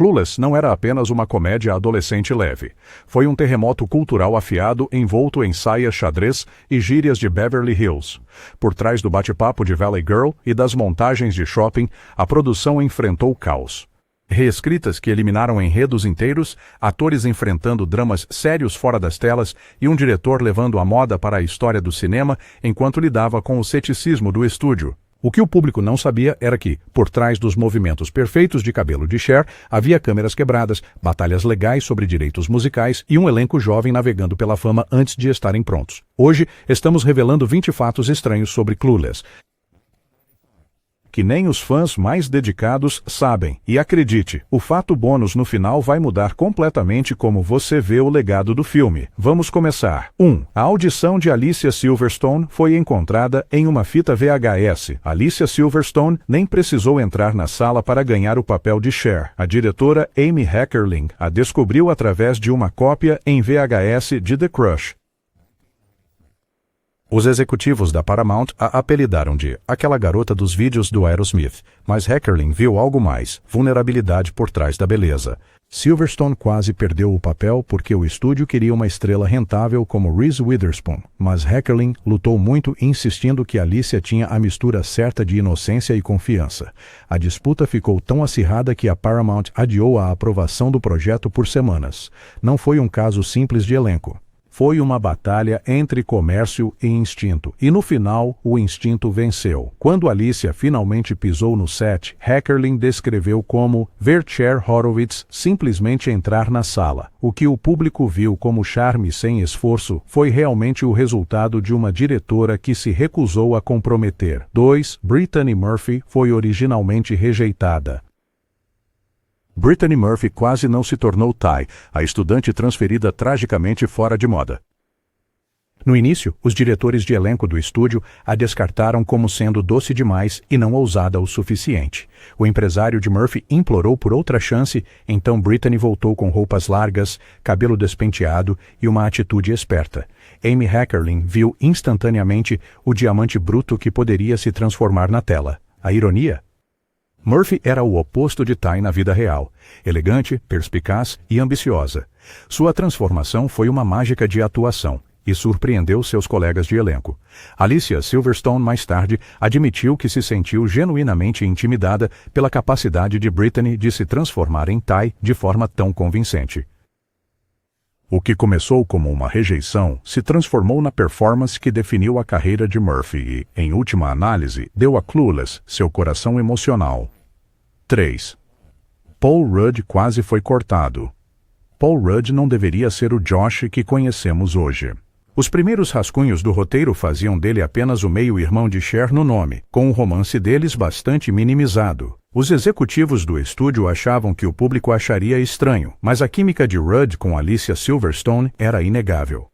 Clueless não era apenas uma comédia adolescente leve. Foi um terremoto cultural afiado envolto em saias xadrez e gírias de Beverly Hills. Por trás do bate-papo de Valley Girl e das montagens de shopping, a produção enfrentou caos. Reescritas que eliminaram enredos inteiros, atores enfrentando dramas sérios fora das telas e um diretor levando a moda para a história do cinema enquanto lidava com o ceticismo do estúdio. O que o público não sabia era que, por trás dos movimentos perfeitos de cabelo de Cher, havia câmeras quebradas, batalhas legais sobre direitos musicais e um elenco jovem navegando pela fama antes de estarem prontos. Hoje, estamos revelando 20 fatos estranhos sobre Clueless, que nem os fãs mais dedicados sabem. E acredite, o fato bônus no final vai mudar completamente como você vê o legado do filme. Vamos começar. 1. A audição de Alicia Silverstone foi encontrada em uma fita VHS. Alicia Silverstone nem precisou entrar na sala para ganhar o papel de Cher. A diretora Amy Heckerling a descobriu através de uma cópia em VHS de The Crush. Os executivos da Paramount a apelidaram de aquela garota dos vídeos do Aerosmith, mas Heckerling viu algo mais, vulnerabilidade por trás da beleza. Silverstone quase perdeu o papel porque o estúdio queria uma estrela rentável como Reese Witherspoon, mas Heckerling lutou muito insistindo que Alicia tinha a mistura certa de inocência e confiança. A disputa ficou tão acirrada que a Paramount adiou a aprovação do projeto por semanas. Não foi um caso simples de elenco. Foi uma batalha entre comércio e instinto, e no final o instinto venceu. Quando Alicia finalmente pisou no set, Heckerling descreveu como ver Cher Horowitz simplesmente entrar na sala. O que o público viu como charme sem esforço foi realmente o resultado de uma diretora que se recusou a comprometer. 2. Brittany Murphy foi originalmente rejeitada. Brittany Murphy quase não se tornou Ty, a estudante transferida tragicamente fora de moda. No início, os diretores de elenco do estúdio a descartaram como sendo doce demais e não ousada o suficiente. O empresário de Murphy implorou por outra chance, então Brittany voltou com roupas largas, cabelo despenteado e uma atitude esperta. Amy Heckerling viu instantaneamente o diamante bruto que poderia se transformar na tela. A ironia? Murphy era o oposto de Ty na vida real, elegante, perspicaz e ambiciosa. Sua transformação foi uma mágica de atuação e surpreendeu seus colegas de elenco. Alicia Silverstone, mais tarde, admitiu que se sentiu genuinamente intimidada pela capacidade de Brittany de se transformar em Ty de forma tão convincente. O que começou como uma rejeição se transformou na performance que definiu a carreira de Murphy e, em última análise, deu a Clueless seu coração emocional. 3. Paul Rudd quase foi cortado. Paul Rudd não deveria ser o Josh que conhecemos hoje. Os primeiros rascunhos do roteiro faziam dele apenas o meio-irmão de Cher no nome, com o romance deles bastante minimizado. Os executivos do estúdio achavam que o público acharia estranho, mas a química de Rudd com Alicia Silverstone era inegável.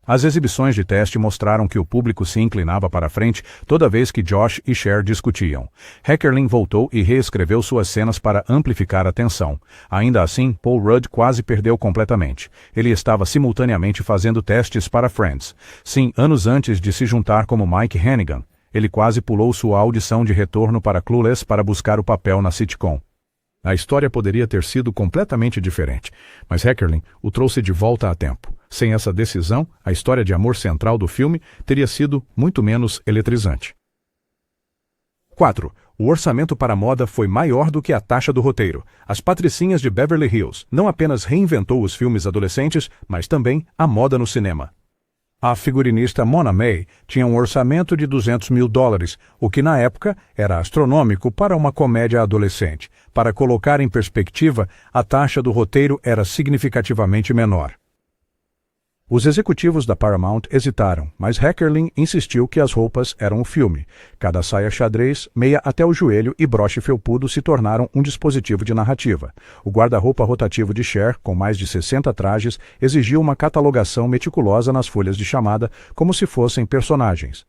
As exibições de teste mostraram que o público se inclinava para frente toda vez que Josh e Cher discutiam. Heckerling voltou e reescreveu suas cenas para amplificar a tensão. Ainda assim, Paul Rudd quase perdeu completamente. Ele estava simultaneamente fazendo testes para Friends. Sim, anos antes de se juntar como Mike Hannigan, ele quase pulou sua audição de retorno para Clueless para buscar o papel na sitcom. A história poderia ter sido completamente diferente, mas Heckerling o trouxe de volta a tempo. Sem essa decisão, a história de amor central do filme teria sido muito menos eletrizante. 4. O orçamento para a moda foi maior do que a taxa do roteiro. As Patricinhas de Beverly Hills não apenas reinventou os filmes adolescentes, mas também a moda no cinema. A figurinista Mona May tinha um orçamento de $200 mil, o que na época era astronômico para uma comédia adolescente. Para colocar em perspectiva, a taxa do roteiro era significativamente menor. Os executivos da Paramount hesitaram, mas Heckerling insistiu que as roupas eram o filme. Cada saia xadrez, meia até o joelho e broche felpudo se tornaram um dispositivo de narrativa. O guarda-roupa rotativo de Cher, com mais de 60 trajes, exigiu uma catalogação meticulosa nas folhas de chamada, como se fossem personagens.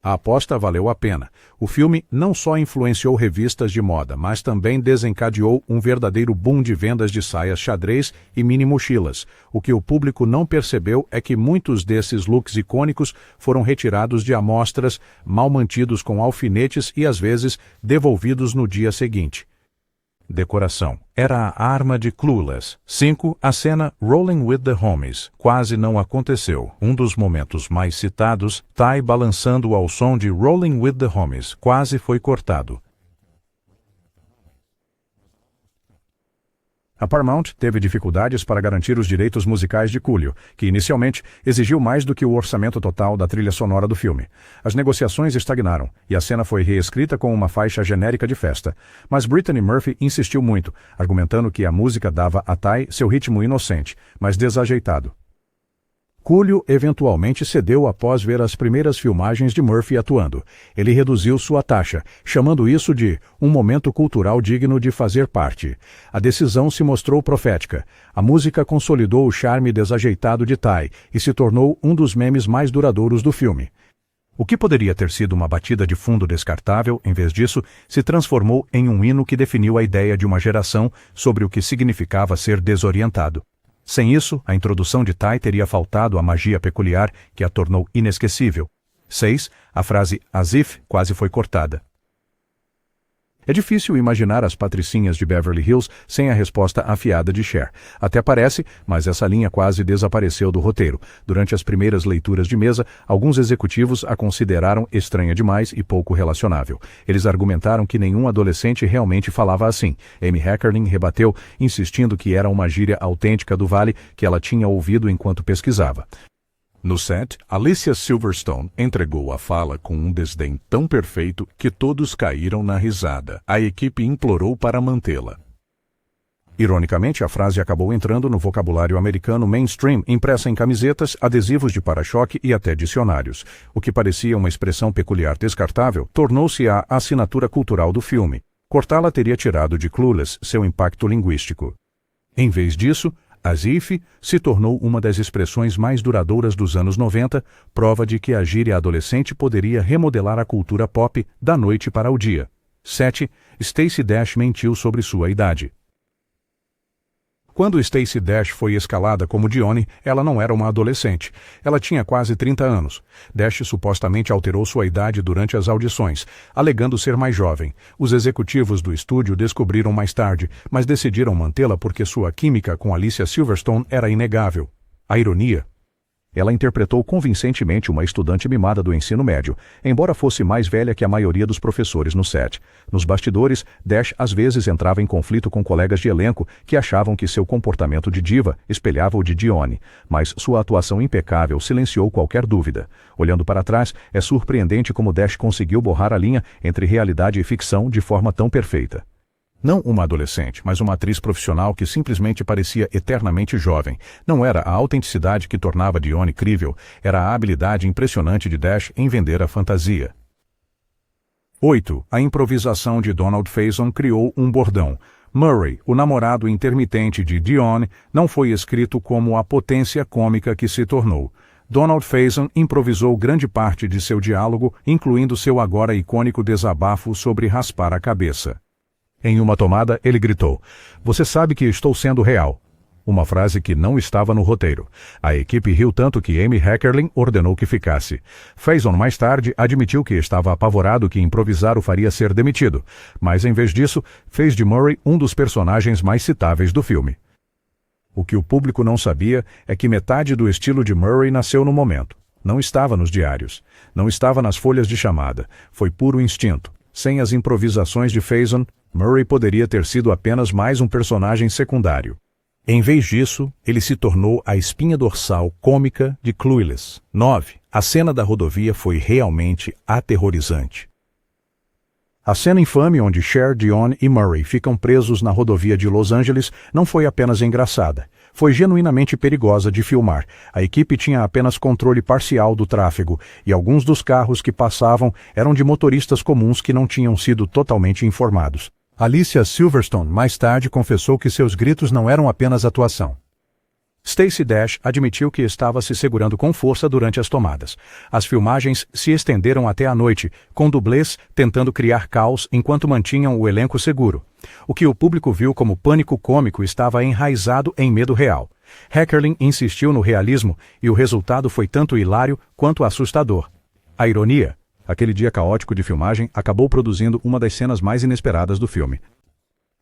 A aposta valeu a pena. O filme não só influenciou revistas de moda, mas também desencadeou um verdadeiro boom de vendas de saias xadrez e mini mochilas. O que o público não percebeu é que muitos desses looks icônicos foram retirados de amostras, mal mantidos com alfinetes e às vezes devolvidos no dia seguinte. Decoração. era a arma de Clueless. 5. A cena Rolling with the Homies quase não aconteceu. Um dos momentos mais citados, Ty balançando ao som de Rolling with the Homies, quase foi cortado. A Paramount teve dificuldades para garantir os direitos musicais de Coolio, que inicialmente exigiu mais do que o orçamento total da trilha sonora do filme. As negociações estagnaram, e a cena foi reescrita com uma faixa genérica de festa. Mas Brittany Murphy insistiu muito, argumentando que a música dava a Ty seu ritmo inocente, mas desajeitado. Coolio eventualmente cedeu após ver as primeiras filmagens de Murphy atuando. Ele reduziu sua taxa, chamando isso de um momento cultural digno de fazer parte. A decisão se mostrou profética. A música consolidou o charme desajeitado de Ty e se tornou um dos memes mais duradouros do filme. O que poderia ter sido uma batida de fundo descartável, em vez disso, se transformou em um hino que definiu a ideia de uma geração sobre o que significava ser desorientado. Sem isso, a introdução de Ty teria faltado a magia peculiar que a tornou inesquecível. 6. A frase as if quase foi cortada. É difícil imaginar as patricinhas de Beverly Hills sem a resposta afiada de Cher. Até parece, mas essa linha quase desapareceu do roteiro. Durante as primeiras leituras de mesa, alguns executivos a consideraram estranha demais e pouco relacionável. Eles argumentaram que nenhum adolescente realmente falava assim. Amy Heckerling rebateu, insistindo que era uma gíria autêntica do Vale que ela tinha ouvido enquanto pesquisava. No set, Alicia Silverstone entregou a fala com um desdém tão perfeito que todos caíram na risada. A equipe implorou para mantê-la. Ironicamente, a frase acabou entrando no vocabulário americano mainstream, impressa em camisetas, adesivos de para-choque e até dicionários. O que parecia uma expressão peculiar descartável, tornou-se a assinatura cultural do filme. Cortá-la teria tirado de Clueless seu impacto linguístico. Em vez disso, as if se tornou uma das expressões mais duradouras dos anos 90, prova de que a gíria adolescente poderia remodelar a cultura pop da noite para o dia. 7. Stacey Dash mentiu sobre sua idade. Quando Stacey Dash foi escalada como Dionne, ela não era uma adolescente. Ela tinha quase 30 anos. Dash supostamente alterou sua idade durante as audições, alegando ser mais jovem. Os executivos do estúdio descobriram mais tarde, mas decidiram mantê-la porque sua química com Alicia Silverstone era inegável. A ironia. Ela interpretou convincentemente uma estudante mimada do ensino médio, embora fosse mais velha que a maioria dos professores no set. Nos bastidores, Dash às vezes entrava em conflito com colegas de elenco que achavam que seu comportamento de diva espelhava o de Dionne, mas sua atuação impecável silenciou qualquer dúvida. Olhando para trás, é surpreendente como Dash conseguiu borrar a linha entre realidade e ficção de forma tão perfeita. Não uma adolescente, mas uma atriz profissional que simplesmente parecia eternamente jovem. Não era a autenticidade que tornava Dionne crível, era a habilidade impressionante de Dash em vender a fantasia. 8. A improvisação de Donald Faison criou um bordão. Murray, o namorado intermitente de Dionne, não foi escrito como a potência cômica que se tornou. Donald Faison improvisou grande parte de seu diálogo, incluindo seu agora icônico desabafo sobre raspar a cabeça. Em uma tomada, ele gritou, "Você sabe que estou sendo real." Uma frase que não estava no roteiro. A equipe riu tanto que Amy Heckerling ordenou que ficasse. Faison mais tarde admitiu que estava apavorado que improvisar o faria ser demitido, mas em vez disso, fez de Murray um dos personagens mais citáveis do filme. O que o público não sabia é que metade do estilo de Murray nasceu no momento. Não estava nos diários. Não estava nas folhas de chamada. Foi puro instinto. Sem as improvisações de Faison, Murray poderia ter sido apenas mais um personagem secundário. Em vez disso, ele se tornou a espinha dorsal cômica de Clueless. 9. A cena da rodovia foi realmente aterrorizante. A cena infame onde Cher, Dionne e Murray ficam presos na rodovia de Los Angeles não foi apenas engraçada. Foi genuinamente perigosa de filmar. A equipe tinha apenas controle parcial do tráfego, e alguns dos carros que passavam eram de motoristas comuns que não tinham sido totalmente informados. Alicia Silverstone mais tarde confessou que seus gritos não eram apenas atuação. Stacey Dash admitiu que estava se segurando com força durante as tomadas. As filmagens se estenderam até a noite, com dublês tentando criar caos enquanto mantinham o elenco seguro. O que o público viu como pânico cômico estava enraizado em medo real. Heckerling insistiu no realismo e o resultado foi tanto hilário quanto assustador. A ironia. Aquele dia caótico de filmagem acabou produzindo uma das cenas mais inesperadas do filme.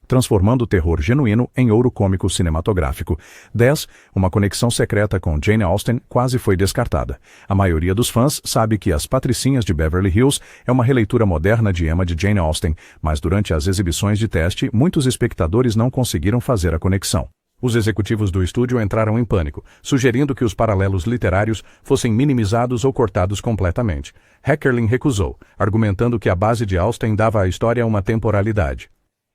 transformando o terror genuíno em ouro cômico cinematográfico. 10. Uma conexão secreta com Jane Austen quase foi descartada. A maioria dos fãs sabe que As Patricinhas de Beverly Hills é uma releitura moderna de Emma de Jane Austen, mas durante as exibições de teste, muitos espectadores não conseguiram fazer a conexão. Os executivos do estúdio entraram em pânico, sugerindo que os paralelos literários fossem minimizados ou cortados completamente. Heckerling recusou, argumentando que a base de Austen dava à história uma temporalidade.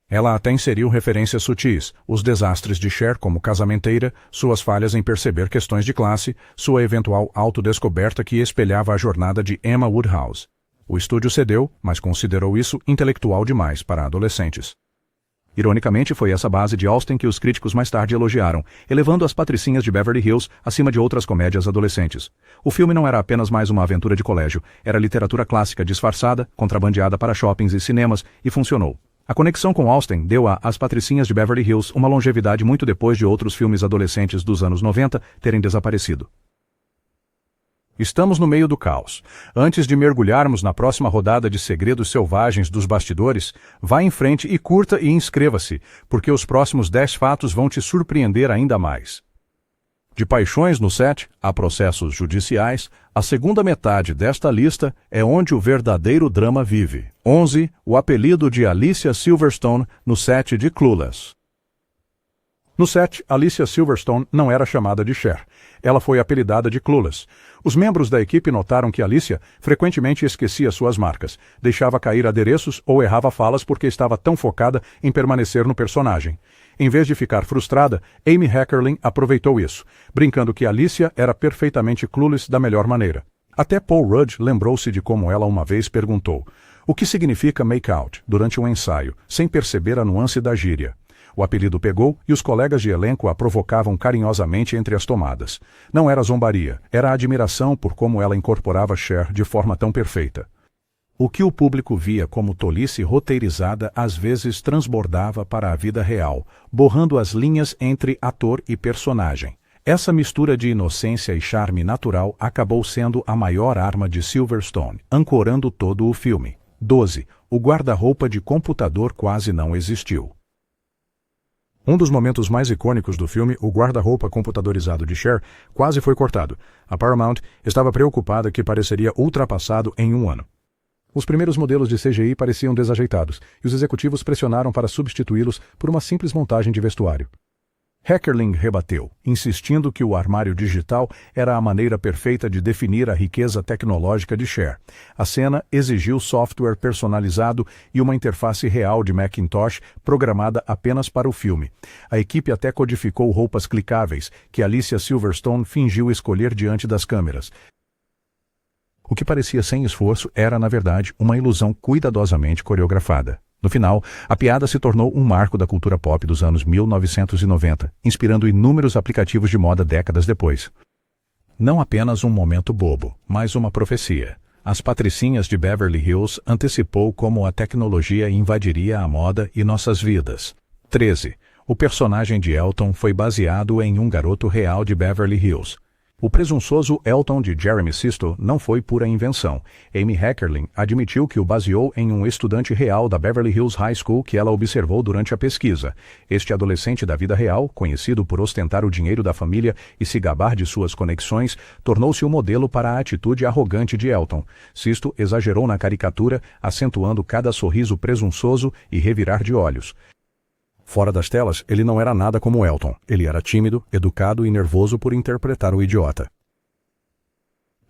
Ela até inseriu referências sutis, os desastres de Cher como casamenteira, suas falhas em perceber questões de classe, sua eventual autodescoberta que espelhava a jornada de Emma Woodhouse. O estúdio cedeu, mas considerou isso intelectual demais para adolescentes. Ironicamente, foi essa base de Austen que os críticos mais tarde elogiaram, elevando As Patricinhas de Beverly Hills acima de outras comédias adolescentes. O filme não era apenas mais uma aventura de colégio, era literatura clássica disfarçada, contrabandeada para shoppings e cinemas, e funcionou. A conexão com Austen deu a As Patricinhas de Beverly Hills uma longevidade muito depois de outros filmes adolescentes dos anos 90 terem desaparecido. Estamos no meio do caos. Antes de mergulharmos na próxima rodada de Segredos Selvagens dos Bastidores, vá em frente e curta e inscreva-se, porque os próximos 10 fatos vão te surpreender ainda mais. De paixões no set a processos judiciais, a segunda metade desta lista é onde o verdadeiro drama vive. 11. O apelido de Alicia Silverstone no set de Clueless. No set, Alicia Silverstone não era chamada de Cher. Ela foi apelidada de Clueless. Os membros da equipe notaram que Alicia frequentemente esquecia suas marcas, deixava cair adereços ou errava falas porque estava tão focada em permanecer no personagem. Em vez de ficar frustrada, Amy Heckerling aproveitou isso, brincando que Alicia era perfeitamente Clueless da melhor maneira. Até Paul Rudd lembrou-se de como ela uma vez perguntou: "O que significa make-out?" durante um ensaio, sem perceber a nuance da gíria. O apelido pegou e os colegas de elenco a provocavam carinhosamente entre as tomadas. Não era zombaria, era admiração por como ela incorporava Cher de forma tão perfeita. O que o público via como tolice roteirizada às vezes transbordava para a vida real, borrando as linhas entre ator e personagem. Essa mistura de inocência e charme natural acabou sendo a maior arma de Silverstone, ancorando todo o filme. 12. O guarda-roupa de computador quase não existiu. Um dos momentos mais icônicos do filme, o guarda-roupa computadorizado de Cher, quase foi cortado. A Paramount estava preocupada que pareceria ultrapassado em um ano. Os primeiros modelos de CGI pareciam desajeitados, e os executivos pressionaram para substituí-los por uma simples montagem de vestuário. Heckerling rebateu, insistindo que o armário digital era a maneira perfeita de definir a riqueza tecnológica de Cher. A cena exigiu software personalizado e uma interface real de Macintosh programada apenas para o filme. A equipe até codificou roupas clicáveis, que Alicia Silverstone fingiu escolher diante das câmeras. O que parecia sem esforço era, na verdade, uma ilusão cuidadosamente coreografada. No final, a piada se tornou um marco da cultura pop dos anos 1990, inspirando inúmeros aplicativos de moda décadas depois. Não apenas um momento bobo, mas uma profecia. As Patricinhas de Beverly Hills antecipou como a tecnologia invadiria a moda e nossas vidas. 13. O personagem de Elton foi baseado em um garoto real de Beverly Hills. O presunçoso Elton de Jeremy Sisto não foi pura invenção. Amy Heckerling admitiu que o baseou em um estudante real da Beverly Hills High School que ela observou durante a pesquisa. Este adolescente da vida real, conhecido por ostentar o dinheiro da família e se gabar de suas conexões, tornou-se o modelo para a atitude arrogante de Elton. Sisto exagerou na caricatura, acentuando cada sorriso presunçoso e revirar de olhos. Fora das telas, ele não era nada como Elton. Ele era tímido, educado e nervoso por interpretar o idiota.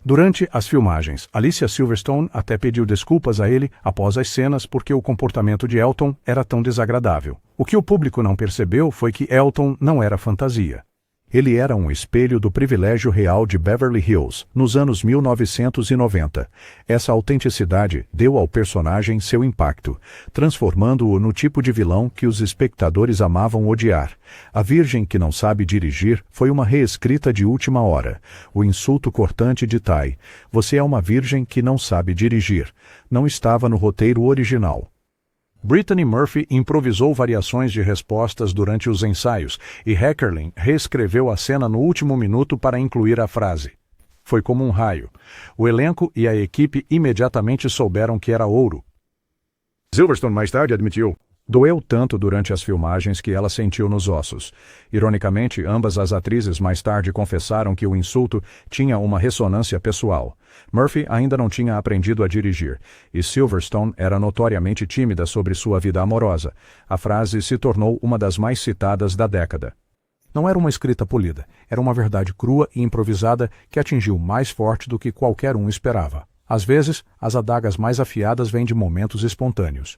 Durante as filmagens, Alicia Silverstone até pediu desculpas a ele após as cenas porque o comportamento de Elton era tão desagradável. O que o público não percebeu foi que Elton não era fantasia. Ele era um espelho do privilégio real de Beverly Hills, nos anos 1990. Essa autenticidade deu ao personagem seu impacto, transformando-o no tipo de vilão que os espectadores amavam odiar. A Virgem que não sabe dirigir foi uma reescrita de última hora. O insulto cortante de Ty, "Você é uma virgem que não sabe dirigir", não estava no roteiro original. Brittany Murphy improvisou variações de respostas durante os ensaios e Heckerling reescreveu a cena no último minuto para incluir a frase. Foi como um raio. O elenco e a equipe imediatamente souberam que era ouro. Silverstone mais tarde admitiu: Doeu tanto durante as filmagens que ela sentiu nos ossos. Ironicamente, ambas as atrizes mais tarde confessaram que o insulto tinha uma ressonância pessoal. Murphy ainda não tinha aprendido a dirigir, e Silverstone era notoriamente tímida sobre sua vida amorosa. A frase se tornou uma das mais citadas da década. Não era uma escrita polida, era uma verdade crua e improvisada que atingiu mais forte do que qualquer um esperava. Às vezes, as adagas mais afiadas vêm de momentos espontâneos.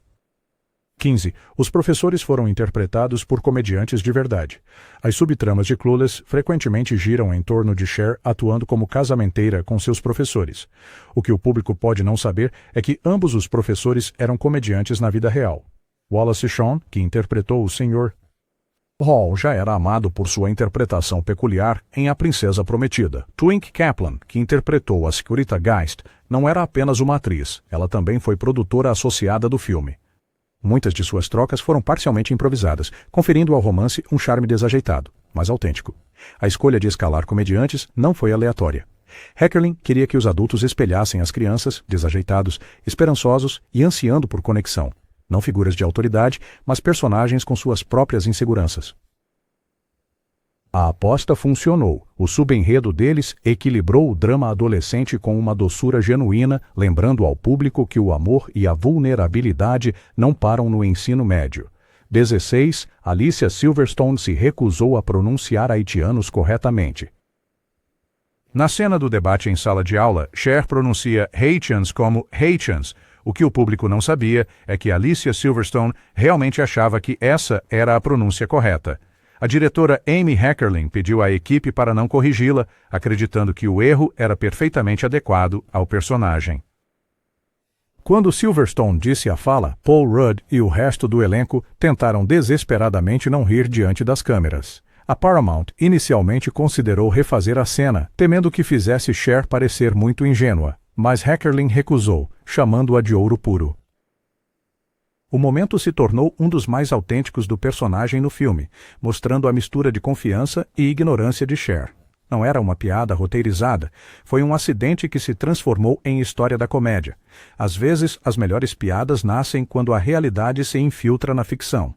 15. Os professores foram interpretados por comediantes de verdade. As subtramas de Clueless frequentemente giram em torno de Cher atuando como casamenteira com seus professores. O que o público pode não saber é que ambos os professores eram comediantes na vida real. Wallace Shawn, que interpretou o Sr. Hall, já era amado por sua interpretação peculiar em A Princesa Prometida. Twink Kaplan, que interpretou a Securita Geist, não era apenas uma atriz, ela também foi produtora associada do filme. Muitas de suas trocas foram parcialmente improvisadas, conferindo ao romance um charme desajeitado, mas autêntico. A escolha de escalar comediantes não foi aleatória. Heckerling queria que os adultos espelhassem as crianças, desajeitados, esperançosos e ansiando por conexão. Não figuras de autoridade, mas personagens com suas próprias inseguranças. A aposta funcionou. O subenredo deles equilibrou o drama adolescente com uma doçura genuína, lembrando ao público que o amor e a vulnerabilidade não param no ensino médio. 16. Alicia Silverstone se recusou a pronunciar haitianos corretamente. Na cena do debate em sala de aula, Cher pronuncia Haitians como Haitians. O que o público não sabia é que Alicia Silverstone realmente achava que essa era a pronúncia correta. A diretora Amy Heckerling pediu à equipe para não corrigi-la, acreditando que o erro era perfeitamente adequado ao personagem. Quando Silverstone disse a fala, Paul Rudd e o resto do elenco tentaram desesperadamente não rir diante das câmeras. A Paramount inicialmente considerou refazer a cena, temendo que fizesse Cher parecer muito ingênua, mas Heckerling recusou, chamando-a de ouro puro. O momento se tornou um dos mais autênticos do personagem no filme, mostrando a mistura de confiança e ignorância de Cher. Não era uma piada roteirizada, foi um acidente que se transformou em história da comédia. Às vezes, as melhores piadas nascem quando a realidade se infiltra na ficção.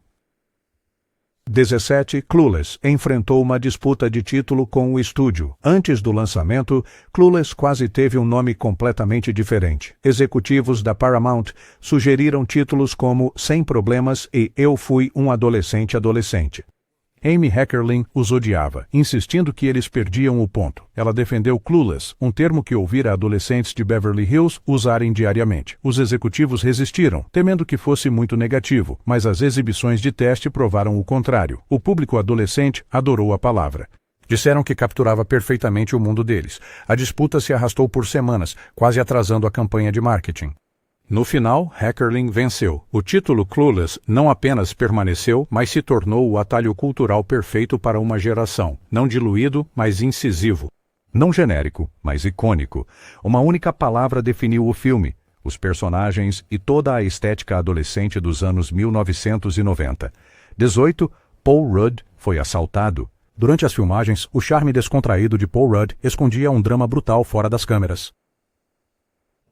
17. Clueless enfrentou uma disputa de título com o estúdio. Antes do lançamento, Clueless quase teve um nome completamente diferente. Executivos da Paramount sugeriram títulos como Sem Problemas e Eu Fui um Adolescente. Amy Heckerling os odiava, insistindo que eles perdiam o ponto. Ela defendeu Clueless, um termo que ouvira adolescentes de Beverly Hills usarem diariamente. Os executivos resistiram, temendo que fosse muito negativo, mas as exibições de teste provaram o contrário. O público adolescente adorou a palavra. Disseram que capturava perfeitamente o mundo deles. A disputa se arrastou por semanas, quase atrasando a campanha de marketing. No final, Heckerling venceu. O título Clueless não apenas permaneceu, mas se tornou o atalho cultural perfeito para uma geração. Não diluído, mas incisivo. Não genérico, mas icônico. Uma única palavra definiu o filme, os personagens e toda a estética adolescente dos anos 1990. 18. Paul Rudd foi assaltado. Durante as filmagens, o charme descontraído de Paul Rudd escondia um drama brutal fora das câmeras.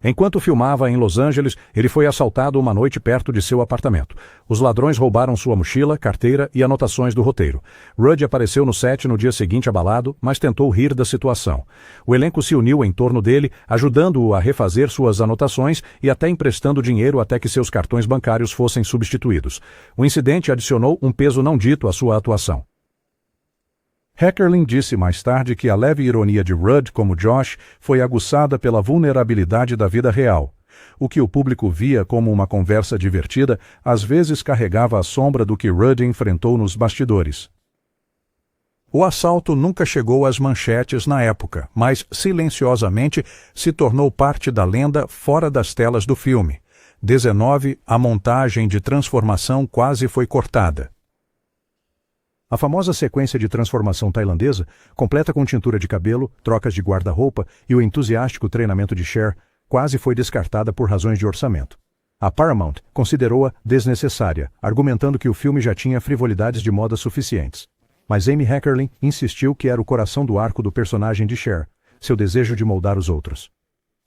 Enquanto filmava em Los Angeles, ele foi assaltado uma noite perto de seu apartamento. Os ladrões roubaram sua mochila, carteira e anotações do roteiro. Rudd apareceu no set no dia seguinte abalado, mas tentou rir da situação. O elenco se uniu em torno dele, ajudando-o a refazer suas anotações e até emprestando dinheiro até que seus cartões bancários fossem substituídos. O incidente adicionou um peso não dito à sua atuação. Heckerling disse mais tarde que a leve ironia de Rudd como Josh foi aguçada pela vulnerabilidade da vida real. O que o público via como uma conversa divertida, às vezes carregava a sombra do que Rudd enfrentou nos bastidores. O assalto nunca chegou às manchetes na época, mas silenciosamente se tornou parte da lenda fora das telas do filme. 19. A montagem de transformação quase foi cortada. A famosa sequência de transformação tailandesa, completa com tintura de cabelo, trocas de guarda-roupa e o entusiástico treinamento de Cher, quase foi descartada por razões de orçamento. A Paramount considerou-a desnecessária, argumentando que o filme já tinha frivolidades de moda suficientes. Mas Amy Heckerling insistiu que era o coração do arco do personagem de Cher, seu desejo de moldar os outros.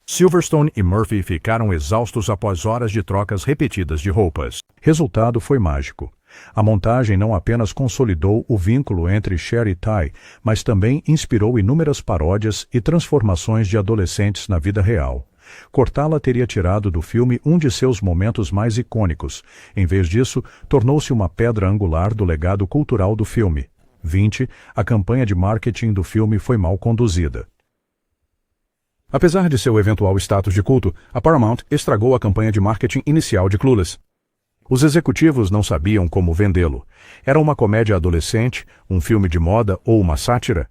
Silverstone e Murphy ficaram exaustos após horas de trocas repetidas de roupas. Resultado foi mágico. A montagem não apenas consolidou o vínculo entre Cher e Ty, mas também inspirou inúmeras paródias e transformações de adolescentes na vida real. Cortá-la teria tirado do filme um de seus momentos mais icônicos. Em vez disso, tornou-se uma pedra angular do legado cultural do filme. 20. A campanha de marketing do filme foi mal conduzida. Apesar de seu eventual status de culto, a Paramount estragou a campanha de marketing inicial de Clueless. Os executivos não sabiam como vendê-lo. Era uma comédia adolescente, um filme de moda ou uma sátira?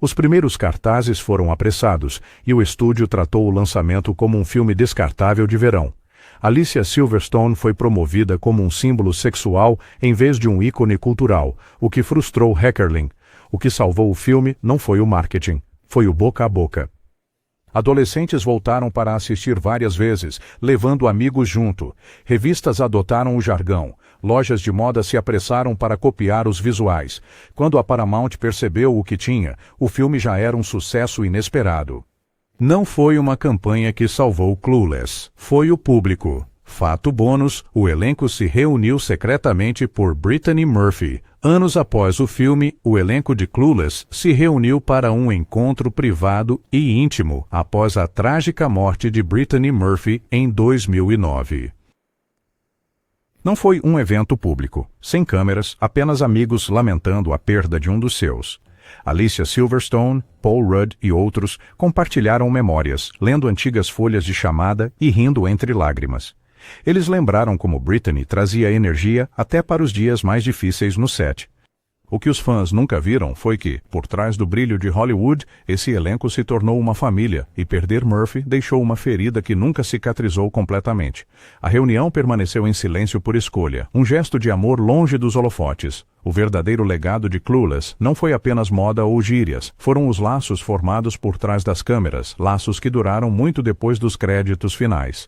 Os primeiros cartazes foram apressados e o estúdio tratou o lançamento como um filme descartável de verão. Alicia Silverstone foi promovida como um símbolo sexual em vez de um ícone cultural, o que frustrou Heckerling. O que salvou o filme não foi o marketing, foi o boca a boca. Adolescentes voltaram para assistir várias vezes, levando amigos junto. Revistas adotaram o jargão. Lojas de moda se apressaram para copiar os visuais. Quando a Paramount percebeu o que tinha, o filme já era um sucesso inesperado. Não foi uma campanha que salvou Clueless, foi o público. Fato bônus, o elenco se reuniu secretamente por Brittany Murphy. Anos após o filme, o elenco de Clueless se reuniu para um encontro privado e íntimo após a trágica morte de Brittany Murphy em 2009. Não foi um evento público, sem câmeras, apenas amigos lamentando a perda de um dos seus. Alicia Silverstone, Paul Rudd e outros compartilharam memórias, lendo antigas folhas de chamada e rindo entre lágrimas. Eles lembraram como Brittany trazia energia até para os dias mais difíceis no set. O que os fãs nunca viram foi que, por trás do brilho de Hollywood, esse elenco se tornou uma família e perder Murphy deixou uma ferida que nunca cicatrizou completamente. A reunião permaneceu em silêncio por escolha, um gesto de amor longe dos holofotes. O verdadeiro legado de Clueless não foi apenas moda ou gírias, foram os laços formados por trás das câmeras, laços que duraram muito depois dos créditos finais.